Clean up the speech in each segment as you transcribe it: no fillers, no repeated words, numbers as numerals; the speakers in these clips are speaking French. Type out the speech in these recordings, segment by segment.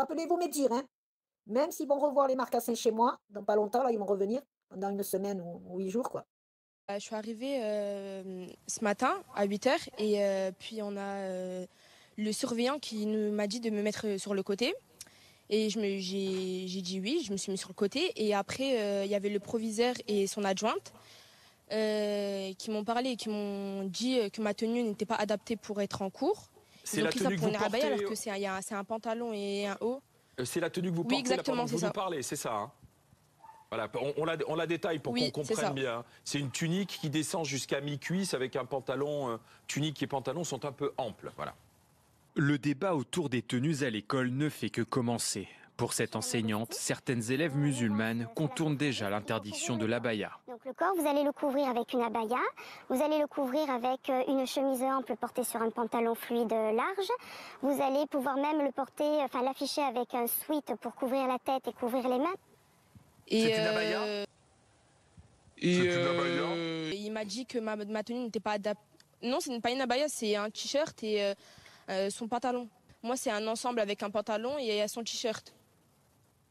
rappelez-vous mes dires, hein. Même s'ils vont revoir les marcassins chez moi, dans pas longtemps, là, ils vont revenir pendant une semaine ou 8 jours, quoi. Je suis arrivée ce matin à 8 heures et puis on a le surveillant qui m'a dit de me mettre sur le côté. Et j'ai dit oui, je me suis mis sur le côté. Et après, il y avait le proviseur et son adjointe qui m'ont parlé et qui m'ont dit que ma tenue n'était pas adaptée pour être en cours. C'est Ils ont la pris ça tenue que pour vous une abaya portez. alors que c'est un pantalon et un haut. C'est la tenue que vous Oui, portez là pendant exactement, que c'est vous nous ça. parlez, c'est ça, hein? Voilà, on la détaille pour qu'on Oui, c'est ça. comprenne bien. C'est une tunique qui descend jusqu'à mi-cuisse avec un pantalon. Tunique et pantalon sont un peu amples. Voilà. Le débat autour des tenues à l'école ne fait que commencer. Pour cette enseignante, certaines élèves musulmanes contournent déjà l'interdiction de l'abaya. Donc le corps, vous allez le couvrir avec une abaya, vous allez le couvrir avec une chemise ample portée sur un pantalon fluide large. Vous allez pouvoir même le porter, enfin l'afficher avec un sweat pour couvrir la tête et couvrir les mains. Et, C'est une abaya il m'a dit que ma tenue n'était pas adaptée. Non, ce n'est pas une abaya, c'est un t-shirt et son pantalon. Moi, c'est un ensemble avec un pantalon et son t-shirt.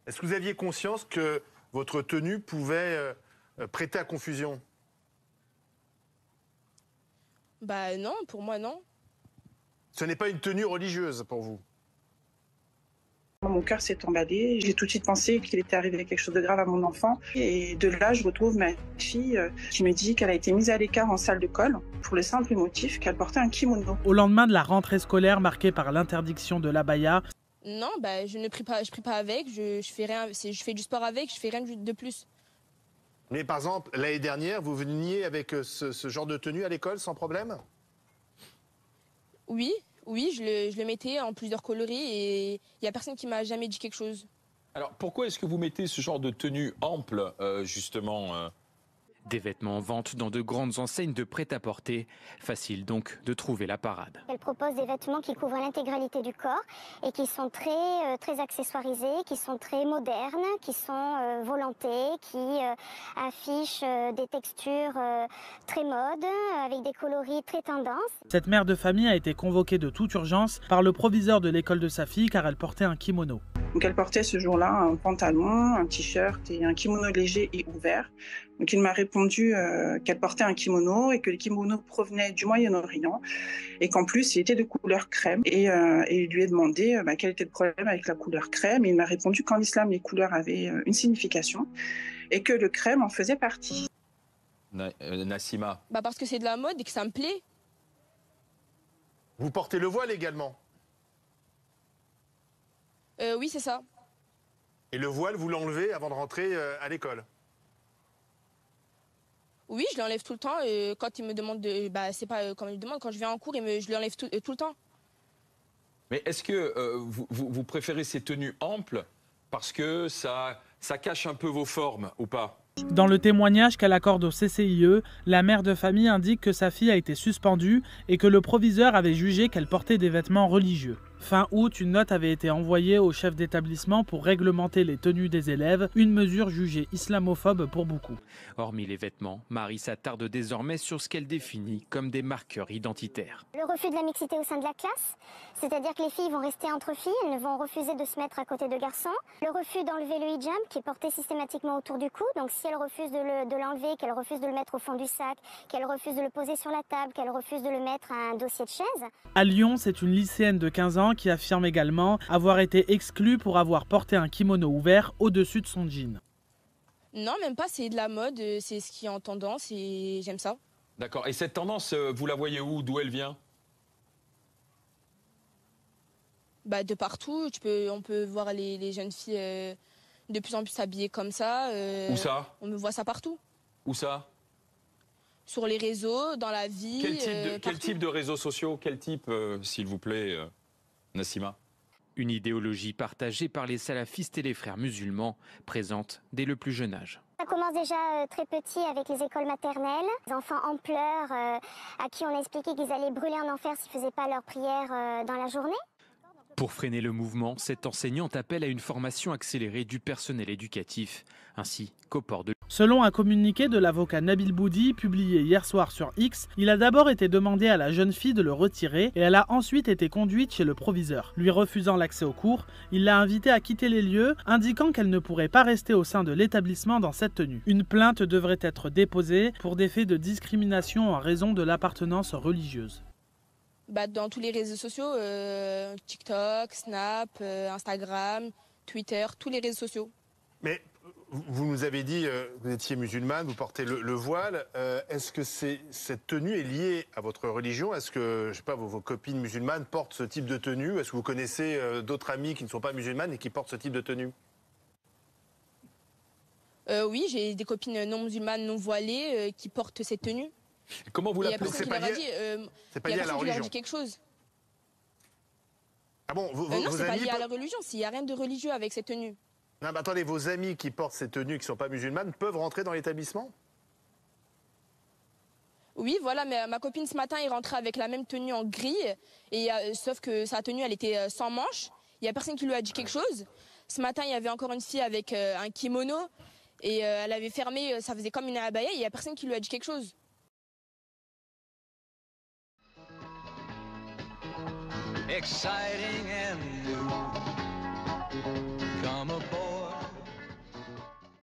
Est-ce que vous aviez conscience que votre tenue pouvait prêter à confusion? Bah non, pour moi, non. Ce n'est pas une tenue religieuse pour vous? Mon cœur s'est emballé. J'ai tout de suite pensé qu'il était arrivé quelque chose de grave à mon enfant. Et de là, je retrouve ma fille qui me dit qu'elle a été mise à l'écart en salle de colle pour le simple motif qu'elle portait un kimono. Au lendemain de la rentrée scolaire marquée par l'interdiction de l'abaya, Non, bah, je prie pas avec, je fais rien, je fais du sport avec, je fais rien de plus. Mais par exemple, l'année dernière, vous veniez avec ce genre de tenue à l'école sans problème? Oui, je le mettais en plusieurs coloris et il n'y a personne qui m'a jamais dit quelque chose. Alors pourquoi est-ce que vous mettez ce genre de tenue ample, justement Des vêtements en vente dans de grandes enseignes de prêt-à-porter. Facile donc de trouver la parade. Elle propose des vêtements qui couvrent l'intégralité du corps et qui sont très accessoirisés, qui sont très modernes, qui sont volantés, qui affichent des textures très modes, avec des coloris très tendance. cette mère de famille a été convoquée de toute urgence par le proviseur de l'école de sa fille car elle portait un kimono. Donc elle portait ce jour-là un pantalon, un t-shirt et un kimono léger et ouvert. Donc il m'a répondu qu'elle portait un kimono et que le kimono provenait du Moyen-Orient et qu'en plus il était de couleur crème. Et il lui a demandé quel était le problème avec la couleur crème. Et il m'a répondu qu'en islam les couleurs avaient une signification et que le crème en faisait partie. Nassima? Bah parce que c'est de la mode et que ça me plaît. Vous portez le voile également? Oui, c'est ça. Et le voile, vous l'enlevez avant de rentrer à l'école? Oui, je l'enlève tout le temps. Quand il me demande bah c'est pas quand il me demande, quand je viens en cours, je l'enlève tout le temps. Mais est-ce que vous préférez ces tenues amples parce que ça cache un peu vos formes ou pas? Dans le témoignage qu'elle accorde au CCIE, la mère de famille indique que sa fille a été suspendue et que le proviseur avait jugé qu'elle portait des vêtements religieux. Fin août, une note avait été envoyée au chef d'établissement pour réglementer les tenues des élèves, une mesure jugée islamophobe pour beaucoup. Hormis les vêtements, Marie s'attarde désormais sur ce qu'elle définit comme des marqueurs identitaires. Le refus de la mixité au sein de la classe, c'est-à-dire que les filles vont rester entre filles, elles ne vont refuser de se mettre à côté de garçons. Le refus d'enlever le hijab qui est porté systématiquement autour du cou, donc si elle refuse de l'enlever, qu'elle refuse de le mettre au fond du sac, qu'elle refuse de le poser sur la table, qu'elle refuse de le mettre à un dossier de chaise. À Lyon, c'est une lycéenne de 15 ans qui affirme également avoir été exclue pour avoir porté un kimono ouvert au-dessus de son jean. Non, même pas, c'est de la mode, c'est ce qui est en tendance et j'aime ça. D'accord. Et cette tendance, vous la voyez où? D'où elle vient? Bah de partout, on peut voir les jeunes filles de plus en plus habillées comme ça. Où ça? On me voit ça partout. Où ça? Sur les réseaux, dans la vie. Quel type de réseaux sociaux? Quel type, s'il vous plaît, Nassima? Une idéologie partagée par les salafistes et les frères musulmans, présente dès le plus jeune âge. Ça commence déjà très petit avec les écoles maternelles. Les enfants en pleurs à qui on expliquait qu'ils allaient brûler en enfer s'ils ne faisaient pas leur prière dans la journée. Pour freiner le mouvement, cette enseignante appelle à une formation accélérée du personnel éducatif, ainsi qu'au port de... Selon un communiqué de l'avocat Nabil Boudi, publié hier soir sur X, il a d'abord été demandé à la jeune fille de le retirer et elle a ensuite été conduite chez le proviseur. Lui refusant l'accès aux cours, il l'a invitée à quitter les lieux, indiquant qu'elle ne pourrait pas rester au sein de l'établissement dans cette tenue. Une plainte devrait être déposée pour des faits de discrimination en raison de l'appartenance religieuse. Dans tous les réseaux sociaux, TikTok, Snap, Instagram, Twitter, tous les réseaux sociaux. Mais vous nous avez dit, vous étiez musulmane, vous portez le voile. Est-ce que cette tenue est liée à votre religion? Est-ce que, je sais pas, vos copines musulmanes portent ce type de tenue? Est-ce que vous connaissez d'autres amis qui ne sont pas musulmanes et qui portent ce type de tenue? Oui, j'ai des copines non musulmanes, non voilées, qui portent cette tenue. Et comment vous l'appelez? C'est pas lié à la religion. Quelque chose. Ah bon, non, c'est pas lié à la religion. Il n'y a rien de religieux avec cette tenue. Non, mais attendez, vos amis qui portent ces tenues, qui ne sont pas musulmanes, peuvent rentrer dans l'établissement? Oui, voilà, mais ma copine ce matin est rentrée avec la même tenue en gris, et sauf que sa tenue, elle était sans manches. Il n'y a personne qui lui a dit quelque chose. Ce matin, il y avait encore une fille avec un kimono, et elle avait fermé, ça faisait comme une abaya, et il n'y a personne qui lui a dit quelque chose. Exciting and new.